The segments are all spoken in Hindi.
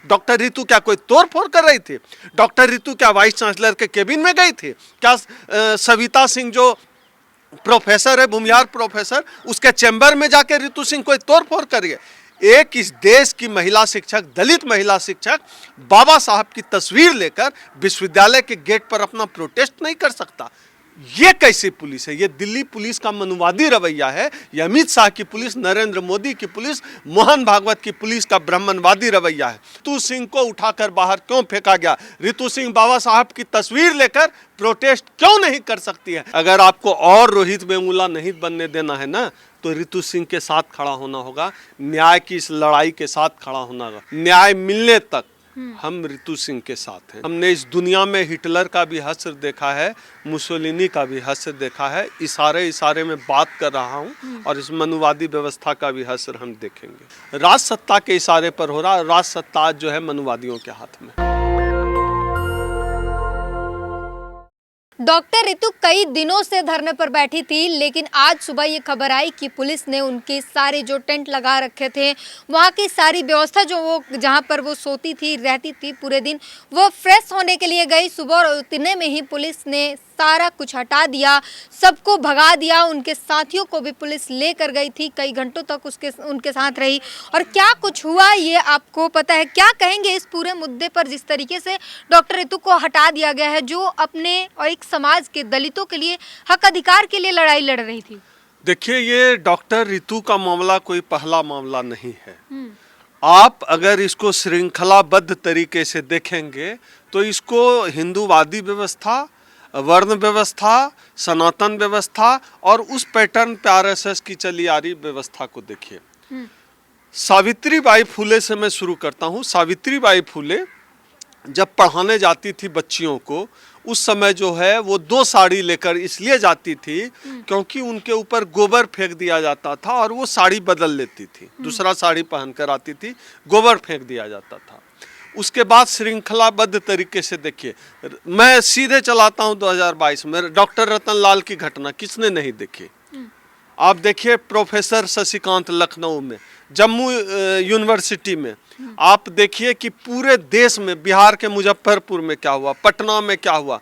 डॉक्टर रितु क्या कोई तोड़फोड़ कर रही थी? डॉक्टर रितु क्या वाइस चांसलर के केबिन में गई थी? क्या सविता सिंह जो प्रोफेसर है, भूमिहार प्रोफेसर, उसके चैम्बर में जाके रितु सिंह कोई तोड़फोड़ करिए? एक इस देश की महिला शिक्षक, दलित महिला शिक्षक बाबा साहब की तस्वीर लेकर विश्वविद्यालय के गेट पर अपना प्रोटेस्ट नहीं कर सकता। ये कैसी पुलिस है? ये दिल्ली पुलिस का मनुवादी रवैया है। ये अमित शाह की पुलिस, नरेंद्र मोदी की पुलिस, मोहन भागवत की पुलिस का ब्राह्मणवादी रवैया है। रितु सिंह को उठाकर बाहर क्यों फेंका गया? रितु सिंह बाबा साहब की तस्वीर लेकर प्रोटेस्ट क्यों नहीं कर सकती है? अगर आपको और रोहित वेमुला नहीं बनने देना है ना, तो रितु सिंह के साथ खड़ा होना होगा, न्याय की इस लड़ाई के साथ खड़ा होना होगा। न्याय मिलने तक हम रितु सिंह के साथ हैं। हमने इस दुनिया में हिटलर का भी हश्र देखा है, मुसोलिनी का भी हश्र देखा है। इशारे इशारे में बात कर रहा हूं, और इस मनुवादी व्यवस्था का भी हश्र हम देखेंगे। राज सत्ता के इशारे पर हो रहा, राज सत्ता आज जो है मनुवादियों के हाथ में। डॉक्टर रितु कई दिनों से धरने पर बैठी थी, लेकिन आज सुबह ये खबर आई कि पुलिस ने उनके सारे जो टेंट लगा रखे थे, वहाँ की सारी व्यवस्था जो वो जहाँ पर वो सोती थी, रहती थी पूरे दिन, वो फ्रेश होने के लिए गई सुबह, और उतने में ही पुलिस ने सारा कुछ हटा दिया, सबको भगा दिया। उनके साथियों को भी पुलिस लेकर गई थी, कई घंटों तक उनके साथ रही। और क्या कुछ हुआ ये आपको पता है? क्या कहेंगे इस पूरे मुद्दे पर, जिस तरीके से डॉक्टर रितु को हटा दिया गया है, जो अपने और एक समाज के दलितों के लिए, हक अधिकार के लिए लड़ाई लड़ रही थी? देखिए, ये डॉक्टर रितु का मामला कोई पहला मामला नहीं है। आप अगर इसको श्रृंखलाबद्ध तरीके से देखेंगे तो इसको हिंदूवादी व्यवस्था, वर्ण व्यवस्था, सनातन व्यवस्था और उस पैटर्न पे आरएसएस की चली आ रही व्यवस्था को देखिए। सावित्रीबाई फुले से मैं शुरू करता हूँ। सावित्रीबाई फुले जब पढ़ाने जाती थी बच्चियों को, उस समय जो है वो 2 साड़ी लेकर इसलिए जाती थी क्योंकि उनके ऊपर गोबर फेंक दिया जाता था और वो साड़ी बदल लेती थी, दूसरा साड़ी पहनकर आती थी, गोबर फेंक दिया जाता था। उसके बाद श्रृंखलाबद्ध तरीके से देखिए, मैं सीधे चलाता हूं 2022 में, डॉक्टर रतन लाल की घटना किसने नहीं देखी? आप देखिए, प्रोफेसर शशिकांत लखनऊ में, जम्मू यूनिवर्सिटी में, आप देखिए कि पूरे देश में, बिहार के मुजफ्फरपुर में क्या हुआ, पटना में क्या हुआ,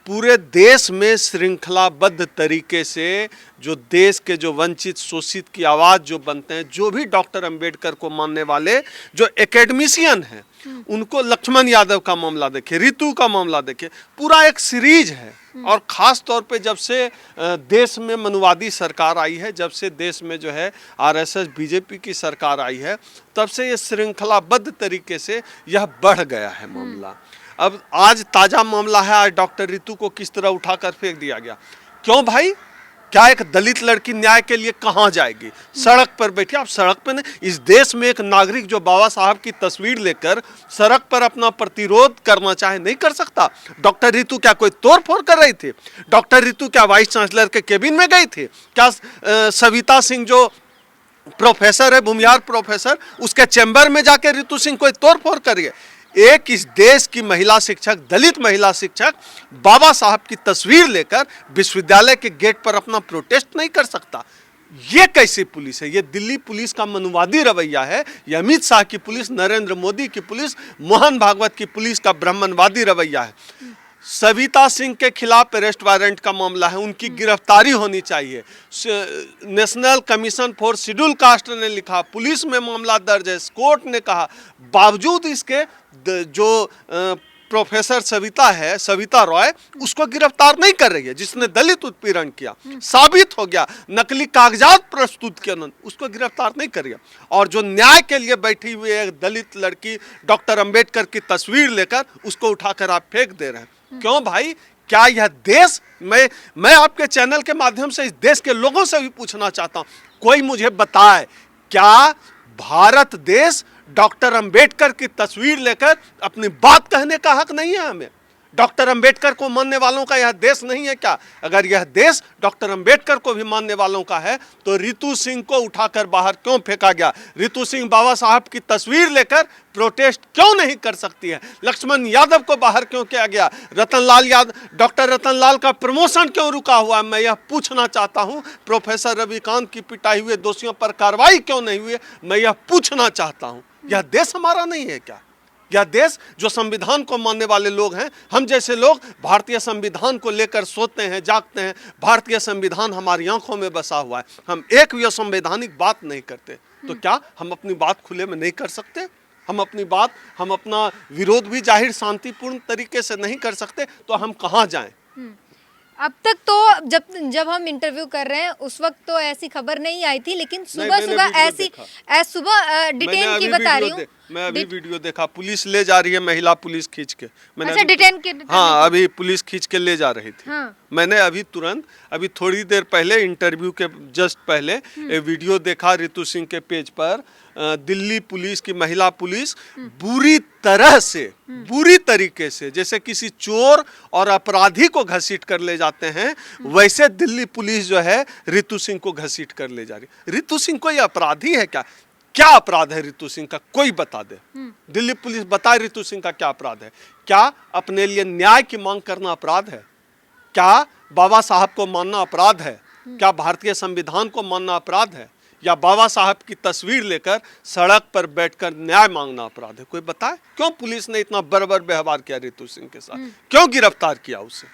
पूरे देश में श्रृंखलाबद्ध तरीके से जो देश के जो वंचित शोषित की आवाज़ जो बनते हैं, जो भी डॉक्टर अंबेडकर को मानने वाले जो एकेडमिशियन हैं, उनको, लक्ष्मण यादव का मामला देखिए, रितु का मामला देखिए, पूरा एक सीरीज है। और ख़ास तौर पे जब से देश में मनुवादी सरकार आई है, जब से देश में जो है आरएसएस बीजेपी की सरकार आई है, तब से ये श्रृंखलाबद्ध तरीके से यह बढ़ गया है मामला। अब आज ताज़ा मामला है, आज डॉक्टर रितु को किस तरह उठाकर फेंक दिया गया। क्यों भाई? क्या एक दलित लड़की न्याय के लिए कहाँ जाएगी? सड़क पर बैठी। आप सड़क पर नहीं, इस देश में एक नागरिक जो बाबा साहब की तस्वीर लेकर सड़क पर अपना प्रतिरोध करना चाहे, नहीं कर सकता। डॉक्टर रितु क्या कोई तोड़फोड़ कर रही थी? डॉक्टर रितु क्या वाइस चांसलर के केबिन में गई थी? क्या सविता सिंह जो प्रोफेसर है, भूमिहार प्रोफेसर, उसके चैम्बर में जाके रितु सिंह कोई तोड़फोड़ करिए? एक इस देश की महिला शिक्षक, दलित महिला शिक्षक बाबा साहब की तस्वीर लेकर विश्वविद्यालय के गेट पर अपना प्रोटेस्ट नहीं कर सकता। ये कैसी पुलिस है? ये दिल्ली पुलिस का मनुवादी रवैया है। ये अमित शाह की पुलिस, नरेंद्र मोदी की पुलिस, मोहन भागवत की पुलिस का ब्राह्मणवादी रवैया है। सविता सिंह के खिलाफ अरेस्ट वारंट का मामला है, उनकी गिरफ्तारी होनी चाहिए। National commission for schedule caste ने लिखा, पुलिस में मामला दर्ज है, कोर्ट ने कहा, बावजूद इसके जो प्रोफेसर सविता है, सविता रॉय, उसको गिरफ्तार नहीं कर रही है, जिसने दलित उत्पीड़न किया, साबित हो गया, नकली कागजात प्रस्तुत किए, उसको गिरफ्तार नहीं कर रही है। और जो न्याय के लिए बैठी हुई एक दलित लड़की डॉक्टर अंबेडकर की तस्वीर लेकर, उसको उठाकर आप फेंक दे रहे हैं। क्यों भाई? क्या यह देश, मैं आपके चैनल के माध्यम से इस देश के लोगों से भी पूछना चाहता हूं, कोई मुझे बताए, क्या भारत देश डॉक्टर अंबेडकर की तस्वीर लेकर अपनी बात कहने का हक नहीं है हमें? डॉक्टर अंबेडकर को मानने वालों का यह देश नहीं है क्या? अगर यह देश डॉक्टर अंबेडकर को भी मानने वालों का है, तो रितु सिंह को उठाकर बाहर क्यों फेंका गया? रितु सिंह बाबा साहब की तस्वीर लेकर प्रोटेस्ट क्यों नहीं कर सकती है? लक्ष्मण यादव को बाहर क्यों किया गया? रतनलाल यादव, डॉक्टर रतनलाल का प्रमोशन क्यों रुका हुआ? मैं यह पूछना चाहता हूं। प्रोफेसर रविकांत की पिटाई हुए दोषियों पर कार्रवाई क्यों नहीं हुई? मैं यह पूछना चाहता हूं। यह देश हमारा नहीं है क्या? यह देश जो संविधान को मानने वाले लोग हैं, हम जैसे लोग भारतीय संविधान को लेकर सोते हैं, जागते हैं। भारतीय संविधान हमारी आंखों में बसा हुआ है। हम एक भी असंवैधानिक बात नहीं करते, तो क्या हम अपनी बात खुले में नहीं कर सकते? हम अपना विरोध भी जाहिर शांतिपूर्ण तरीके से नहीं कर सकते, तो हम कहाँ जाएं? अब तक तो जब हम इंटरव्यू कर रहे हैं उस वक्त तो ऐसी खबर नहीं आई थी, लेकिन सुबह डिटेन की बता रही हूँ। मैं अभी वीडियो देखा, पुलिस ले जा रही है, महिला पुलिस खींच के। अच्छा, डिटेन के? हाँ, अभी पुलिस खींच के ले जा रही थी। हाँ। मैंने अभी थोड़ी देर पहले, इंटरव्यू के जस्ट पहले एक वीडियो देखा रितु सिंह के पेज पर। दिल्ली पुलिस की महिला पुलिस बुरी तरीके से जैसे किसी चोर और अपराधी को घसीट कर ले जाते हैं, वैसे दिल्ली पुलिस जो है रितु सिंह को घसीट कर ले जा रही। रितु सिंह कोई अपराधी है क्या? क्या अपराध है रितु सिंह का? कोई बता दे। दिल्ली पुलिस बताए रितु सिंह का क्या अपराध है? क्या अपने लिए न्याय की मांग करना अपराध है? क्या बाबा साहब को मानना अपराध है? क्या भारतीय संविधान को मानना अपराध है? या बाबा साहब की तस्वीर लेकर सड़क पर बैठकर न्याय मांगना अपराध है? कोई बताए क्यों पुलिस ने इतना बर्बर व्यवहार किया रितु सिंह के साथ? क्यों गिरफ्तार किया उसे?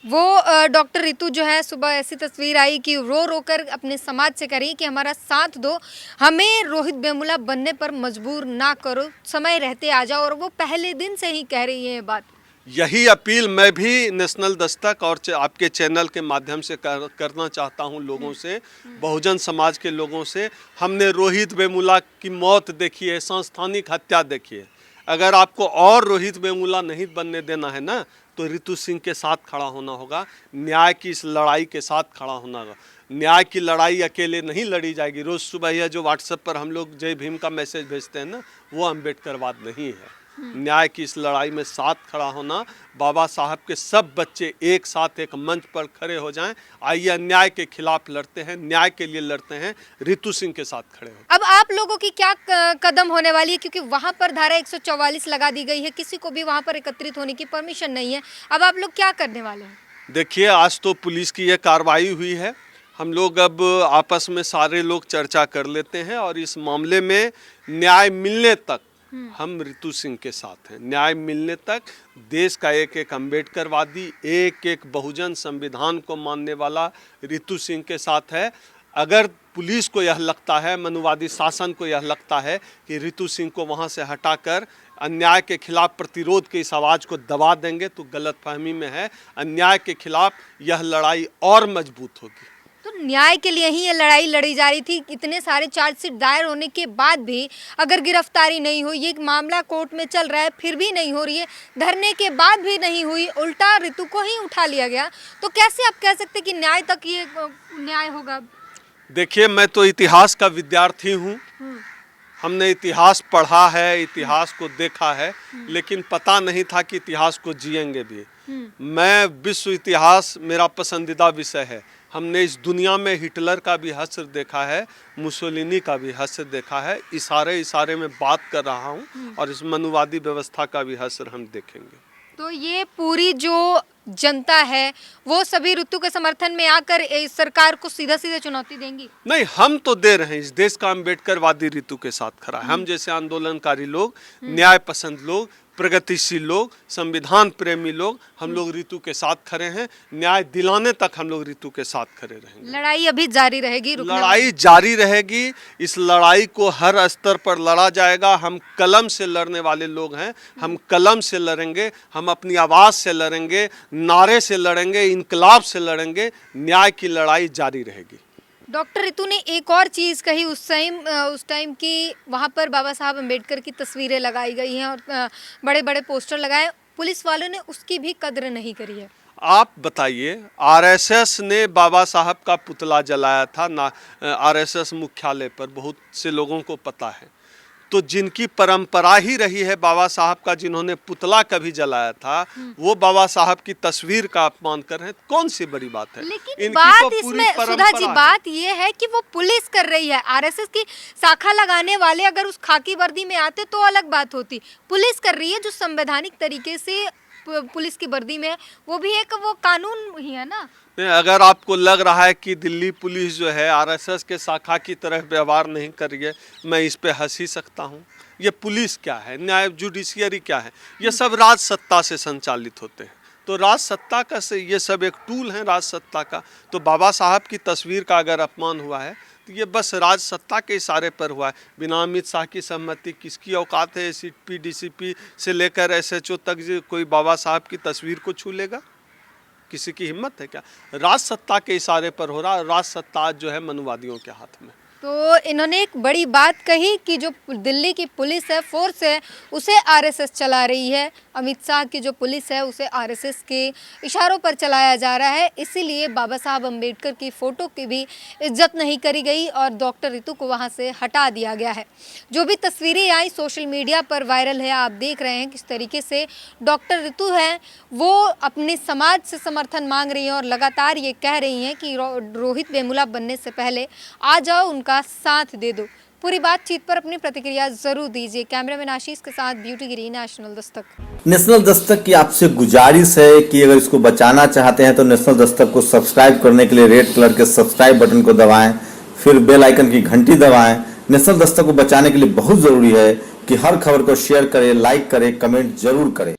वो डॉक्टर रितु जो है, सुबह ऐसी तस्वीर आई कि रो रो कर अपने समाज से कह रही है कि हमारा साथ दो, हमें रोहित वेमुला बनने पर मजबूर ना करो, समय रहते आ जाओ। और वो पहले दिन से ही कह रही है ये बात। यही अपील मैं भी नेशनल दस्तक और आपके चैनल के माध्यम से करना चाहता हूं लोगों से, बहुजन समाज के लोगों से। हमने रोहित वेमुला की मौत देखी है, सांस्थानिक हत्या देखी है। अगर आपको और रोहित वेमुला नहीं बनने देना है ना, तो रितु सिंह के साथ खड़ा होना होगा, न्याय की इस लड़ाई के साथ खड़ा होना होगा। न्याय की लड़ाई अकेले नहीं लड़ी जाएगी। रोज़ सुबह यह जो व्हाट्सएप पर हम लोग जय भीम का मैसेज भेजते हैं ना, वो अम्बेडकरवाद नहीं है। न्याय की इस लड़ाई में साथ खड़ा होना, बाबा साहब के सब बच्चे एक साथ एक मंच पर खड़े हो जाएं। आइए अन्याय के खिलाफ लड़ते हैं, न्याय के लिए लड़ते हैं, रितु सिंह के साथ खड़े हो। अब आप लोगों की क्या कदम होने वाली है, क्योंकि वहां पर धारा 144 लगा दी गई है, किसी को भी वहां पर एकत्रित होने की परमिशन नहीं है। अब आप लोग क्या करने वाले हैं? देखिए, आज तो पुलिस की यह कार्रवाई हुई है। हम लोग अब आपस में सारे लोग चर्चा कर लेते हैं और इस मामले में न्याय मिलने तक हम रितु सिंह के साथ हैं। न्याय मिलने तक देश का एक एक अम्बेडकरवादी, एक एक बहुजन संविधान को मानने वाला रितु सिंह के साथ है। अगर पुलिस को यह लगता है, मनुवादी शासन को यह लगता है कि रितु सिंह को वहां से हटाकर अन्याय के खिलाफ प्रतिरोध की इस आवाज़ को दबा देंगे, तो गलतफहमी में है। अन्याय के खिलाफ यह लड़ाई और मजबूत होगी। तो न्याय के लिए ही ये लड़ाई लड़ी जा रही थी। इतने सारे चार्जशीट दायर होने के बाद भी अगर गिरफ्तारी नहीं हुई, ये मामला कोर्ट में चल रहा है, फिर भी नहीं हो रही है, धरने के बाद भी नहीं हुई, उल्टा रितु को ही उठा लिया गया, तो कैसे आप कह सकते कि न्याय तक ये न्याय होगा? देखिए, मैं तो इतिहास का विद्यार्थी हूँ। हमने इतिहास पढ़ा है, इतिहास को देखा है, लेकिन पता नहीं था कि इतिहास को जिएंगे भी। मैं विश्व इतिहास मेरा पसंदीदा विषय है। हमने इस दुनिया में हिटलर का भी हश्र देखा है, मुसोलिनी का भी हश्र देखा है। इशारे में बात कर रहा हूँ, और इस मनुवादी व्यवस्था का भी हश्र हम देखेंगे। तो ये पूरी जो जनता है वो सभी रितु के समर्थन में आकर इस सरकार को सीधा चुनौती देंगी? नहीं, हम तो दे रहे हैं। इस देश का अम्बेडकरवादी रितु के साथ खड़ा है। हम जैसे आंदोलनकारी लोग, न्याय पसंद लोग, प्रगतिशील लोग, संविधान प्रेमी लोग, हम लोग रितु के साथ खड़े हैं। न्याय दिलाने तक हम लोग रितु के साथ खड़े रहेंगे। लड़ाई अभी जारी रहेगी, लड़ाई जारी रहेगी। इस लड़ाई को हर स्तर पर लड़ा जाएगा। हम कलम से लड़ने वाले लोग हैं। हम कलम से लड़ेंगे, हम अपनी आवाज़ से लड़ेंगे, नारे से लड़ेंगे, इनकलाब से लड़ेंगे। न्याय की लड़ाई जारी रहेगी। डॉक्टर रितु ने एक और चीज़ कही उस टाइम कि वहाँ पर बाबा साहब अम्बेडकर की तस्वीरें लगाई गई हैं और बड़े बड़े पोस्टर लगाए, पुलिस वालों ने उसकी भी कद्र नहीं करी है। आप बताइए, आरएसएस ने बाबा साहब का पुतला जलाया था ना, आरएसएस मुख्यालय पर, बहुत से लोगों को पता है। तो जिनकी परंपरा ही रही है बाबा साहब का, जिन्होंने पुतला कभी जलाया था, वो बाबा साहब की तस्वीर का अपमान कर रहे हैं, कौन सी बड़ी बात है? लेकिन बात इसमें सुधा जी, बात ये है कि वो पुलिस कर रही है। आरएसएस की शाखा लगाने वाले अगर उस खाकी वर्दी में आते तो अलग बात होती। पुलिस कर रही है जो संवैधानिक तरीके से पुलिस की वर्दी में, वो भी एक वो कानून ही है ना। अगर आपको लग रहा है कि दिल्ली पुलिस जो है आरएसएस के शाखा की तरह व्यवहार नहीं कर रही है, मैं इस पे हंस ही सकता हूँ। ये पुलिस क्या है, न्याय जुडिशियरी क्या है, ये सब राज सत्ता से संचालित होते हैं। तो राज सत्ता का से ये सब एक टूल है राज सत्ता का। तो बाबा साहब की तस्वीर का अगर अपमान हुआ है तो ये बस राज सत्ता के इशारे पर हुआ है, बिना अमित शाह की सहमति। किसकी औकात है एसीपी डीसीपी से लेकर एसएचओ तक कोई बाबा साहब की तस्वीर को छू लेगा? किसी की हिम्मत है क्या? राज सत्ता के इशारे पर हो रहा। राज सत्ता आज जो है मनुवादियों के हाथ में। तो इन्होंने एक बड़ी बात कही कि जो दिल्ली की पुलिस है, फोर्स है, उसे आरएसएस चला रही है। अमित शाह की जो पुलिस है उसे आरएसएस के इशारों पर चलाया जा रहा है। इसीलिए बाबा साहब अम्बेडकर की फ़ोटो की भी इज्जत नहीं करी गई और डॉक्टर रितु को वहां से हटा दिया गया है। जो भी तस्वीरें आई सोशल मीडिया पर वायरल है, आप देख रहे हैं किस तरीके से डॉक्टर रितु है वो अपने समाज से समर्थन मांग रही हैं और लगातार ये कह रही हैं कि रोहित वेमुला बनने से पहले आ जाओ, उनका साथ दे दो। पूरी बातचीत पर अपनी प्रतिक्रिया जरूर दीजिए। कैमरामैन आशीष के साथ ब्यूटी गिरी, नेशनल दस्तक। नेशनल दस्तक की आपसे गुजारिश है कि अगर इसको बचाना चाहते हैं तो नेशनल दस्तक को सब्सक्राइब करने के लिए रेड कलर के सब्सक्राइब बटन को दबाएं, फिर बेल आइकन की घंटी दबाएं। नेशनल दस्तक को बचाने के लिए बहुत जरूरी है कि हर खबर को शेयर करें, लाइक करें, कमेंट जरूर करें।